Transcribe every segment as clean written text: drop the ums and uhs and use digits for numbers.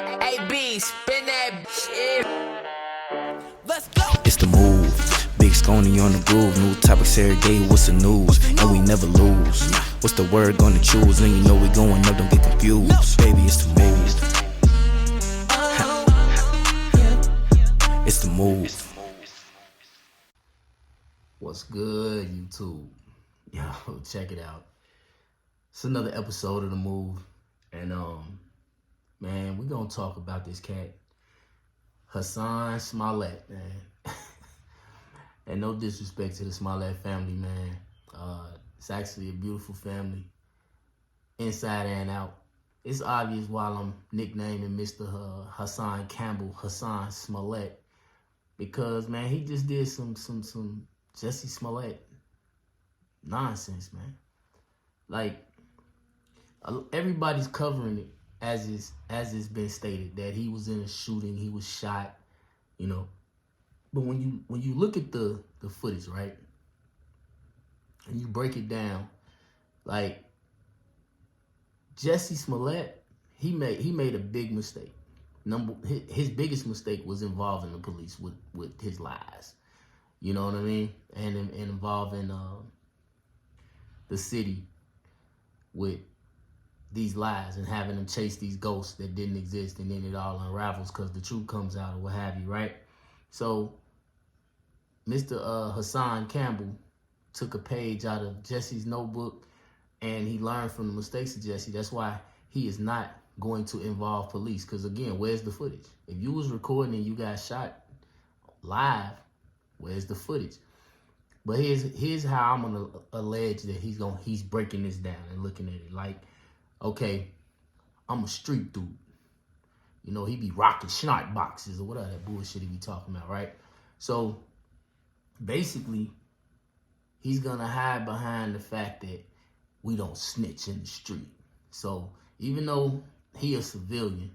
AB, spin that shit. Let's go. It's the move. Big Sconey on the groove. New topics every day. What's the news? And we never lose. What's the word gonna choose? And you know we going up. Don't get confused. Baby, it's the move. It's the move. What's good, YouTube? Yo, check it out. It's another episode of The Move. And, man, we gonna talk about this cat, Hassan Smollett, man. And no disrespect to the Smollett family, man. It's actually a beautiful family, inside and out. It's obvious while I'm nicknaming Mr. Hassan Campbell, Hassan Smollett, because, man, he just did some Jussie Smollett nonsense, man. Like, everybody's covering it as it's been stated that he was in a shooting, he was shot, you know. But when you look at the footage, right, and you break it down, like, Jussie Smollett, he made a big mistake. His biggest mistake was involving the police with his lies. You know what I mean? And involving the city with these lies and having them chase these ghosts that didn't exist, and then it all unravels because the truth comes out or what have you, right? So Mr. Hassan Campbell took a page out of Jussie's notebook, and he learned from the mistakes of Jussie. That's why he is not going to involve police, because, again, where's the footage? If you was recording and you got shot live, where's the footage? But here's how I'm gonna allege that he's breaking this down and looking at it like, okay, I'm a street dude. You know, he be rocking snot boxes or whatever that bullshit he be talking about, right? So basically, he's gonna hide behind the fact that we don't snitch in the street. So even though he a civilian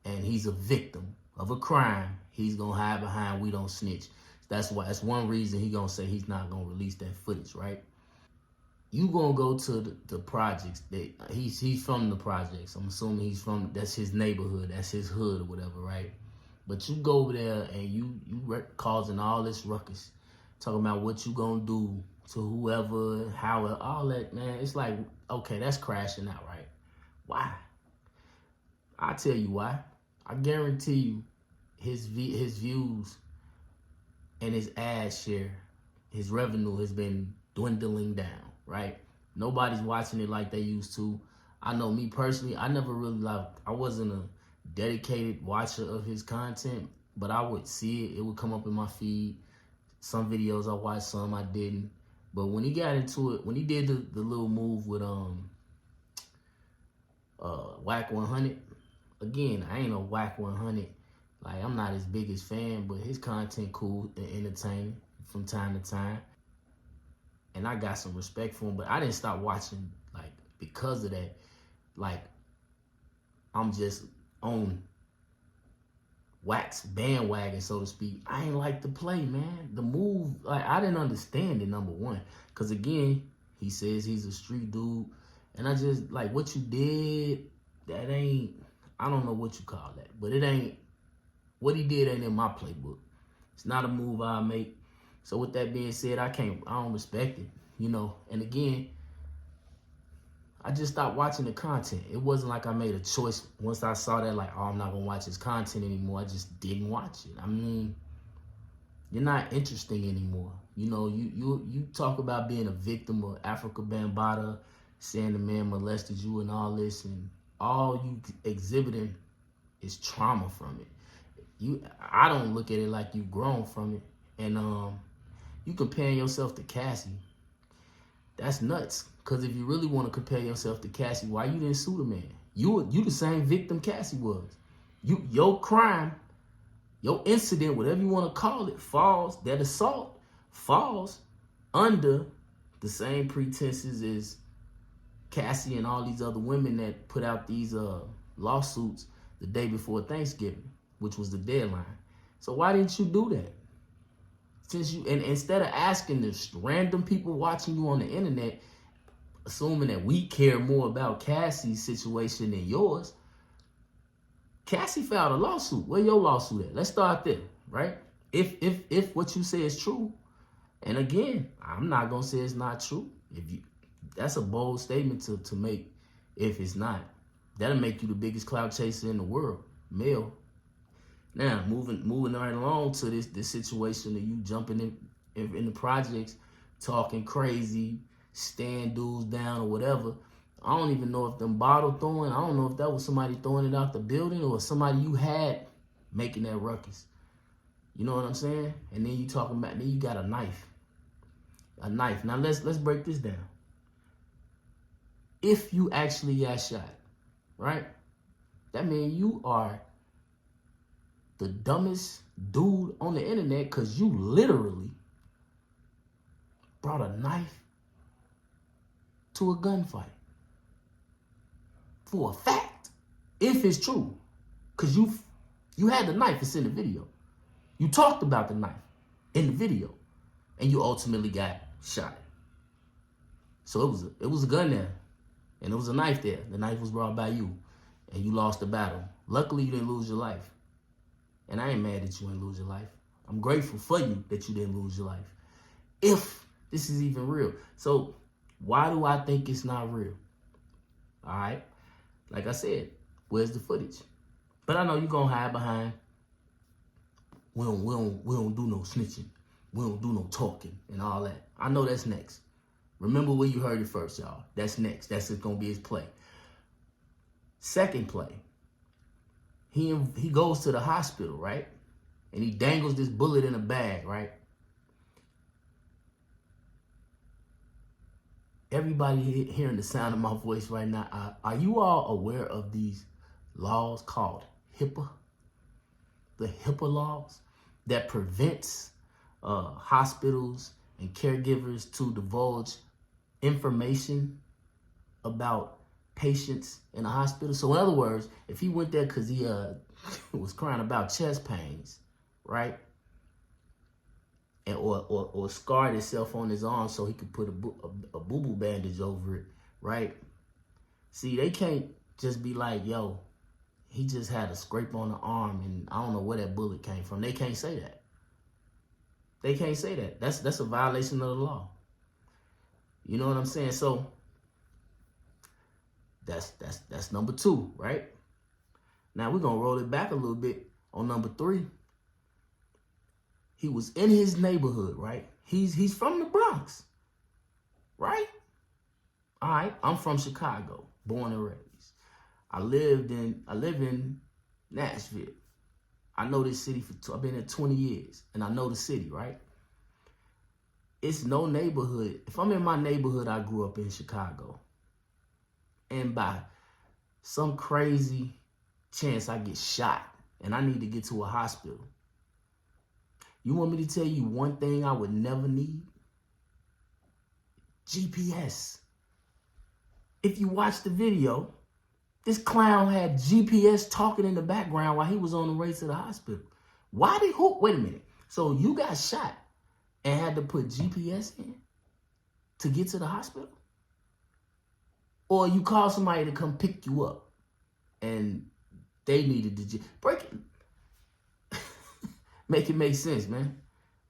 and he's a victim of a crime, he's gonna hide behind we don't snitch. That's one reason he gonna say he's not gonna release that footage, right? You gonna go to the projects that he's from the projects. I'm assuming that's his neighborhood, that's his hood or whatever, right? But you go over there and you causing all this ruckus, talking about what you gonna do to whoever, how, all that, man. It's like, okay, that's crashing out, right? Why? I'll tell you why. I guarantee you his views and his ad share, his revenue has been dwindling down, right? Nobody's watching it like they used to. I know me personally, I wasn't a dedicated watcher of his content, but I would see it. It would come up in my feed. Some videos I watched, some I didn't. But when he got into it, when he did the little move with Whack 100, again, I ain't no Whack 100. Like, I'm not his biggest fan, but his content cool and entertaining from time to time. And I got some respect for him, but I didn't stop watching, like, because of that. Like, I'm just on Wax bandwagon, so to speak. I ain't like the play, man. The move, like, I didn't understand it, number one. Because, again, he says he's a street dude. And I just, like, what you did, that ain't, I don't know what you call that. But it ain't, what he did ain't in my playbook. It's not a move I make. So with that being said, I don't respect it, you know. And again, I just stopped watching the content. It wasn't like I made a choice once I saw that, like, oh, I'm not gonna watch his content anymore. I just didn't watch it. I mean, you're not interesting anymore. You know, you talk about being a victim of Africa Bambaataa, saying the man molested you and all this, and all you exhibiting is trauma from it. I don't look at it like you grown from it. And you comparing yourself to Cassie, that's nuts. Because if you really want to compare yourself to Cassie, why you didn't sue the man? You the same victim Cassie was. Your crime, your incident, whatever you want to call it, that assault falls under the same pretenses as Cassie and all these other women that put out these lawsuits the day before Thanksgiving, which was the deadline. So why didn't you do that? Instead of asking the random people watching you on the internet, assuming that we care more about Cassie's situation than yours, Cassie filed a lawsuit. Where your lawsuit at? Let's start there, right? If what you say is true, and again, I'm not gonna say it's not true. That's a bold statement to make. If it's not, that'll make you the biggest clout chaser in the world, male. Now, moving right along to this situation of you jumping in the projects, talking crazy, staring dudes down or whatever. I don't even know if them bottle throwing, I don't know if that was somebody throwing it out the building or somebody you had making that ruckus. You know what I'm saying? And then you talking about, then you got a knife. A knife. Now let's break this down. If you actually got shot, right? That means you are the dumbest dude on the internet because you literally brought a knife to a gunfight. For a fact, if it's true, because you had the knife, it's in the video. You talked about the knife in the video, and you ultimately got shot. So it was a gun there, and it was a knife there. The knife was brought by you, and you lost the battle. Luckily, you didn't lose your life, and I ain't mad that you didn't lose your life. I'm grateful for you that you didn't lose your life. If this is even real, so why do I think it's not real? All right. Like I said, where's the footage? But I know you're going to hide behind, we don't do no snitching. We don't do no talking and all that. I know that's next. Remember where you heard it first, y'all. That's next. That's just going to be his play. Second play, he goes to the hospital, right? And he dangles this bullet in a bag, right? Everybody hearing the sound of my voice right now, are you all aware of these laws called HIPAA? The HIPAA laws that prevents hospitals and caregivers to divulge information about patients in a hospital. So in other words, if he went there because he was crying about chest pains, right? And or scarred himself on his arm so he could put a boo-boo bandage over it, right? See, they can't just be like, yo, he just had a scrape on the arm and I don't know where that bullet came from. They can't say that. They can't say that. That's a violation of the law. You know what I'm saying? So that's number 2, right? Now we're gonna roll it back a little bit on number 3. He was in his neighborhood, right? He's from the Bronx, right? All right, I'm from Chicago, born and raised. I live in Nashville. I know this city I've been there 20 years, and I know the city, right? It's no neighborhood. If I'm in my neighborhood, I grew up in Chicago, and by some crazy chance I get shot and I need to get to a hospital. You want me to tell you one thing I would never need? GPS. If you watch the video, this clown had GPS talking in the background while he was on the way to the hospital. Wait a minute. So you got shot and had to put GPS in to get to the hospital? Or you call somebody to come pick you up and they needed to break it. Make it make sense, man.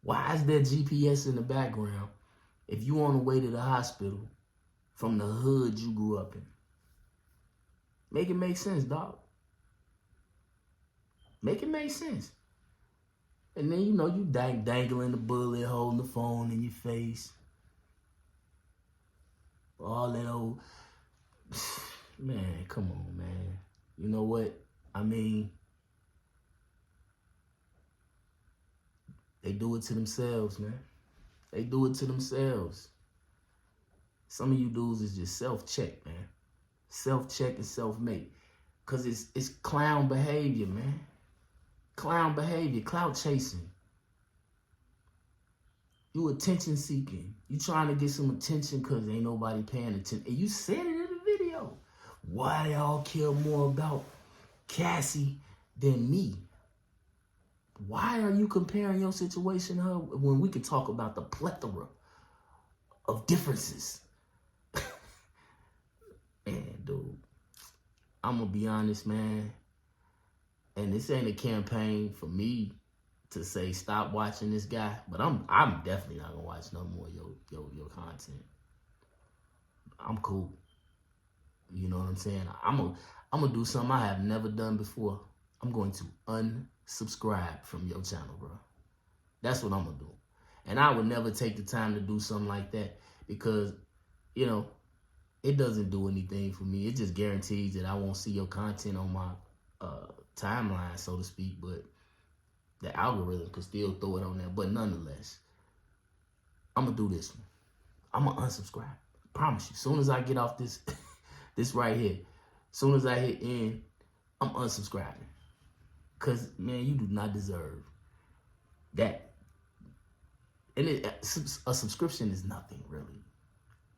Why is there GPS in the background if you on the way to the hospital from the hood you grew up in? Make it make sense, dog. Make it make sense. And then, you dangling the bullet, holding the phone in your face. All that old... Man, come on, man. You know what? I mean... They do it to themselves, man. They do it to themselves. Some of you dudes is just self-check, man. Self-check and self-made. Because it's clown behavior, man. Clown behavior, clout chasing. You attention seeking. You trying to get some attention because ain't nobody paying attention. And you said it in the video. Why they all care more about Cassie than me? Why are you comparing your situation to her when we can talk about the plethora of differences? Man, dude, I'm going to be honest, man. And this ain't a campaign for me to say stop watching this guy, but I'm definitely not gonna watch no more your content. I'm cool. You know what I'm saying? I'm gonna do something I have never done before. I'm going to unsubscribe from your channel, bro. That's what I'm gonna do. And I would never take the time to do something like that because, you know, it doesn't do anything for me. It just guarantees that I won't see your content on my timeline, so to speak, but the algorithm could still throw it on there. But nonetheless, I'm gonna do this one. I'm gonna unsubscribe. I promise you. As soon as I get off this, this right here, as soon as I hit end, I'm unsubscribing. Cause man, you do not deserve that. And a subscription is nothing really.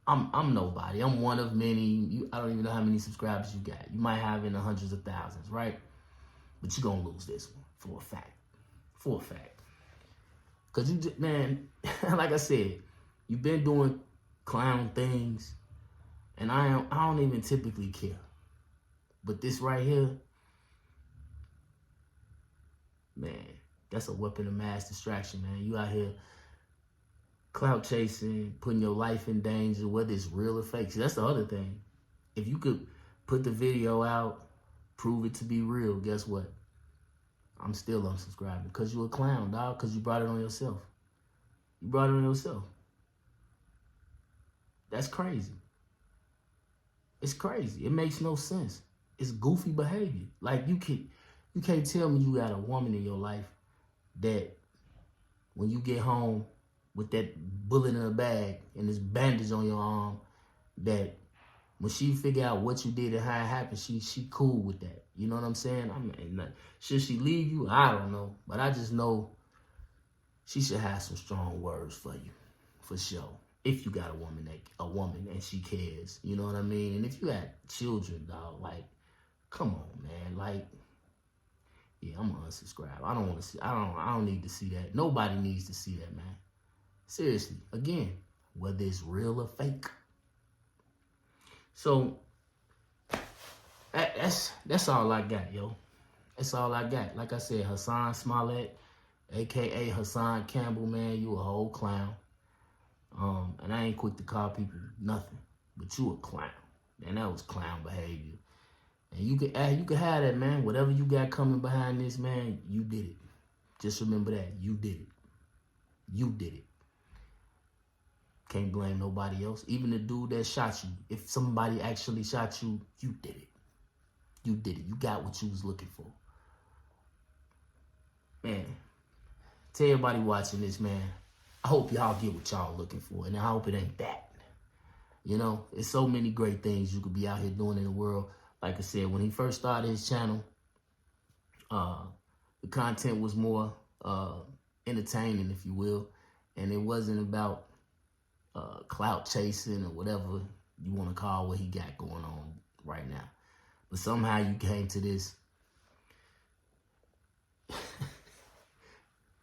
I'm nobody. I'm one of many. I don't even know how many subscribers you got. You might have in the hundreds of thousands, right? But you're gonna lose this one for a fact. For a fact. Cause you just, man, like I said, you've been doing clown things, and I don't even typically care. But this right here, man, that's a weapon of mass distraction, man. You out here clout chasing, putting your life in danger, whether it's real or fake. See, that's the other thing. If you could put the video out, prove it to be real, guess what? I'm still unsubscribing because you're a clown, dog, because you brought it on yourself. You brought it on yourself. That's crazy. It's crazy. It makes no sense. It's goofy behavior. Like you can't tell me you got a woman in your life that when you get home with that bullet in a bag and this bandage on your arm, that when she figure out what you did and how it happened, she cool with that. You know what I'm saying? I mean, should she leave you? I don't know. But I just know she should have some strong words for you, for sure. If you got a woman and she cares, you know what I mean? And if you got children, dog, like, come on, man. Like, yeah, I'm gonna unsubscribe. I don't want to see, I don't need to see that. Nobody needs to see that, man. Seriously, again, whether it's real or fake. So that's all I got, yo. That's all I got. Like I said, Hassan Smollett, aka Hassan Campbell, man, you a whole clown. And I ain't quick to call people nothing, but you a clown. And that was clown behavior. And you can have that, man. Whatever you got coming behind this, man, you did it. Just remember that. You did it. You did it. Can't blame nobody else. Even the dude that shot you. If somebody actually shot you, you did it. You did it. You got what you was looking for. Man, tell everybody watching this, man, I hope y'all get what y'all looking for. And I hope it ain't that. You know, there's so many great things you could be out here doing in the world. Like I said, when he first started his channel, the content was more entertaining, if you will. And it wasn't about clout chasing or whatever you want to call what he got going on right now. But somehow you came to this.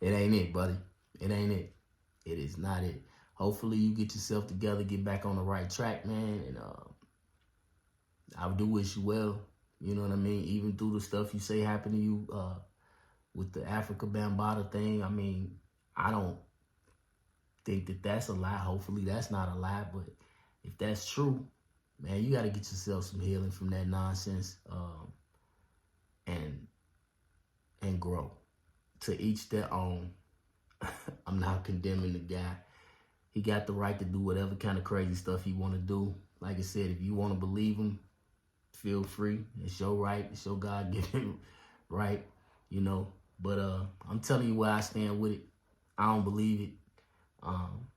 It ain't it, buddy. It ain't it. It is not it. Hopefully you get yourself together, get back on the right track, man. And I do wish you well. You know what I mean? Even through the stuff you say happened to you with the Africa Bambaataa thing. I mean, I don't think that that's a lie. Hopefully that's not a lie. But if that's true, man, you got to get yourself some healing from that nonsense and grow. To each their own. I'm not condemning the guy. He got the right to do whatever kind of crazy stuff he want to do. Like I said, if you want to believe him, feel free. It's your right. It's your God-given right, you know. But I'm telling you where I stand with it. I don't believe it.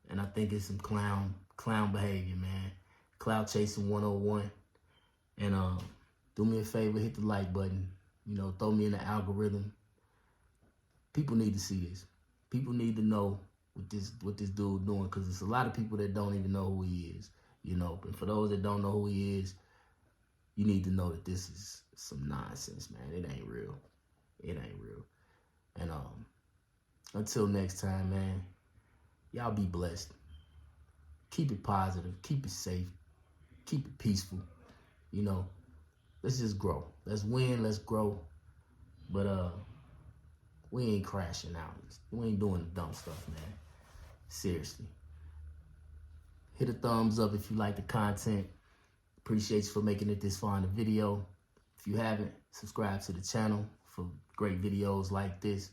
And I think it's some clown behavior, man. Cloud chasing 101. And do me a favor, hit the like button. You know, throw me in the algorithm. People need to see this. People need to know what this dude doing, because there's a lot of people that don't even know who he is, you know. But for those that don't know who he is, you need to know that this is some nonsense, man. It ain't real. It ain't real. And until next time, man, y'all be blessed. Keep it positive. Keep it safe. Keep it peaceful. You know, let's just grow. Let's win. Let's grow. But we ain't crashing out. We ain't doing the dumb stuff, man. Seriously. Hit a thumbs up if you like the content. Appreciate you for making it this far in the video. If you haven't, subscribe to the channel for great videos like this,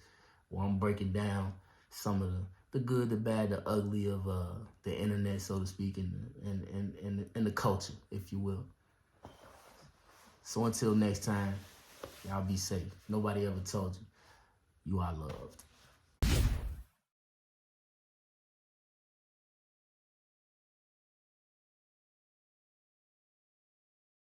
where I'm breaking down some of the good, the bad, the ugly of the internet, so to speak, and the culture, if you will. So until next time, y'all be safe. Nobody ever told you you are loved.